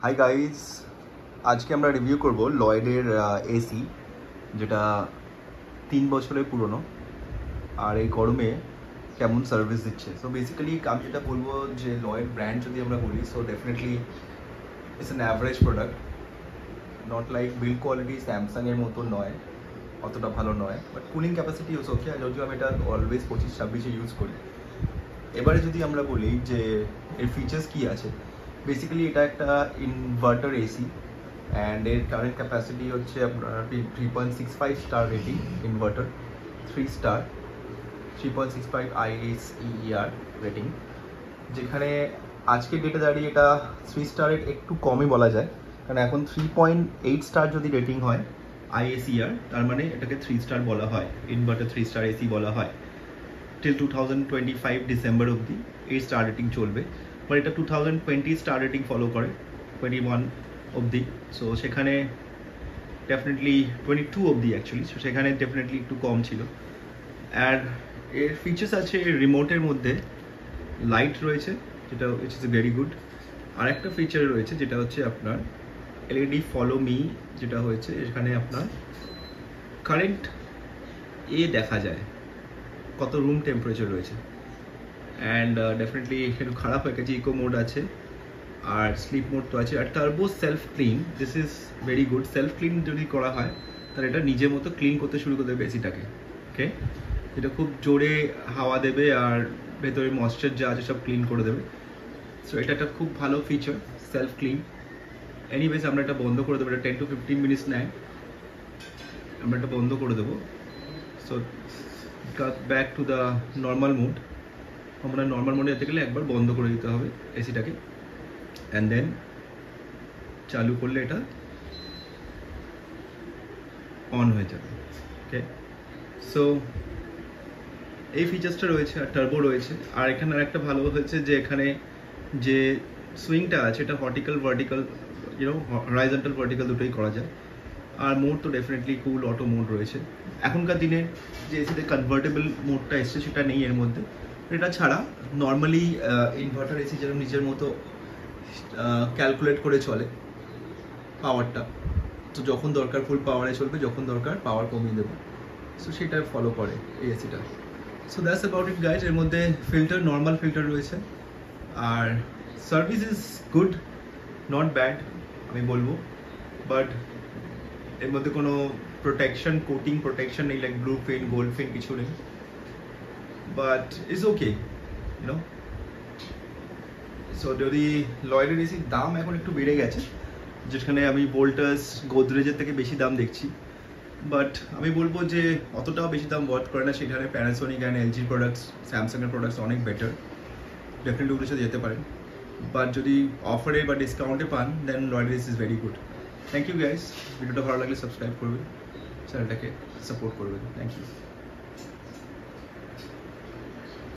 Hi guys, আজকে আমরা review করব লয়েডের এসি, যেটা 3 বছরের পুরনো আর এই গরমে কেমন সার্ভিস দিচ্ছে। সো বেসিক্যালি আমি যেটা বলবো যে লয়েড ব্র্যান্ড যদি আমরা বলি, so definitely it's an average product, not like build quality স্যামসাংয়ের মতো নয়, অতটা ভালো নয়, বাট কুলিং ক্যাপাসিটি ইউজ ওকে। যদিও আমি এটা অলওয়েজ 25-26-এ ইউজ করি। এবারে যদি আমরা বলি যে এর ফিচার্স কী আছে, বেসিক্যালি এটা একটা ইনভার্টার এসি অ্যান্ড এর কারেন্ট ক্যাপাসিটি হচ্ছে আপনার 3.65 star rating, inverter 3 star, 3.65 ISEER rating, যেখানে আজকের ডেটে দাঁড়িয়ে এটা 3 স্টারের একটু কমই বলা যায়, কারণ এখন 3.8 স্টার যদি রেটিং হয় ISER, তার মানে এটাকে 3 স্টার বলা হয়, ইনভার্টার 3 স্টার এসি বলা হয়। টিল 2025 ডিসেম্বর অবধি এই স্টার রেটিং চলবে, বাট এটা 2020 স্টার রেটিং ফলো করে 21 অবধি। সো সেখানে ডেফিনেটলি 22 অবধি অ্যাকচুয়ালি, সো সেখানে ডেফিনেটলি একটু কম ছিল। আর এর ফিচার্স আছে রিমোটের মধ্যে লাইট রয়েছে, যেটা ইটস ইজ ভেরি গুড। আর একটা ফিচার রয়েছে যেটা হচ্ছে আপনার LED ফলো মি, যেটা হয়েছে এখানে আপনার কারেন্ট দেখা যায়, কত রুম টেম্পারেচার রয়েছে। অ্যান্ড ডেফিনেটলি একটু খারাপ হয়ে গেছে, ইকো মোড আছে আর স্লিপ মোড তো আছে। আর turbo self clean, this is very good. Self clean যদি করা হয় তাহলে এটা নিজের মতো ক্লিন করতে শুরু করে দেবে এসিটাকে, ওকে। এটা খুব জোরে হাওয়া দেবে আর ভেতরে ময়েশ্চার যা আছে সব ক্লিন করে দেবে। সো এটা একটা খুব ভালো ফিচার, সেলফ ক্লিন। এনিওয়েজ আমরা এটা বন্ধ করে দেবো, এটা 10 to 15 মিনিটস নেয়, আমরা এটা বন্ধ করে দেবো। So back to the normal mode. আমরা নর্মাল মোডে যেতে গেলে একবার বন্ধ করে দিতে হবে এসিটাকে, অ্যান্ড দেন চালু করলে এটা অন হয়ে যাবে, ওকে। সো এই ফিচার্সটা রয়েছে, আর টার্বো রয়েছে। আর এখানে আরেকটা ভালো হয়েছে যে এখানে যে সুইংটা আছে এটা হর্টিক্যাল ভার্টিক্যাল, হরাইজন্টাল ভার্টিক্যাল দুটোই করা যায়। আর মোড তো ডেফিনেটলি কুল অটো মোড রয়েছে। এখনকার দিনে যে এসিতে কনভার্টেবল মোডটা এসছে সেটা নেই এর মধ্যে। এটা ছাড়া নর্মালি ইনভার্টার এসি যেরকম নিজের মতো ক্যালকুলেট করে চলে পাওয়ারটা, তো যখন দরকার ফুল পাওয়ারে চলবে, যখন দরকার পাওয়ার কমিয়ে দেবে, সো সেটা ফলো করে এই এসিটা। So that's about it guys. এর মধ্যে ফিল্টার, নর্মাল ফিল্টার রয়েছে, আর service is good, not bad আমি বলবো, বাট এর মধ্যে কোনো প্রোটেকশন, কোটিং প্রোটেকশন নেই, like blue fin, gold fin কিছু নেই, but it's okay, you know. So যদি লয়েডের এসির দাম এখন একটু বেড়ে গেছে, যেখানে আমি ভোল্টাস, গোদরেজের থেকে বেশি দাম দেখছি, বাট আমি বলবো যে অতটাও বেশি দাম ওয়ার্থ করে না। সেখানে প্যানাসোনিক অ্যান্ড LG প্রোডাক্টস, স্যামসাংয়ের প্রোডাক্টস অনেক বেটার, ডেফিনেটলি ওগুলোর সাথে যেতে পারেন। বাট যদি অফারে বা ডিসকাউন্টে পান, দেন লয়েডের AC is very good. Thank you guys, ভিডিওটা ভালো লাগলে সাবস্ক্রাইব করবেন, চ্যানেলটাকে সাপোর্ট করবেন। Thank you.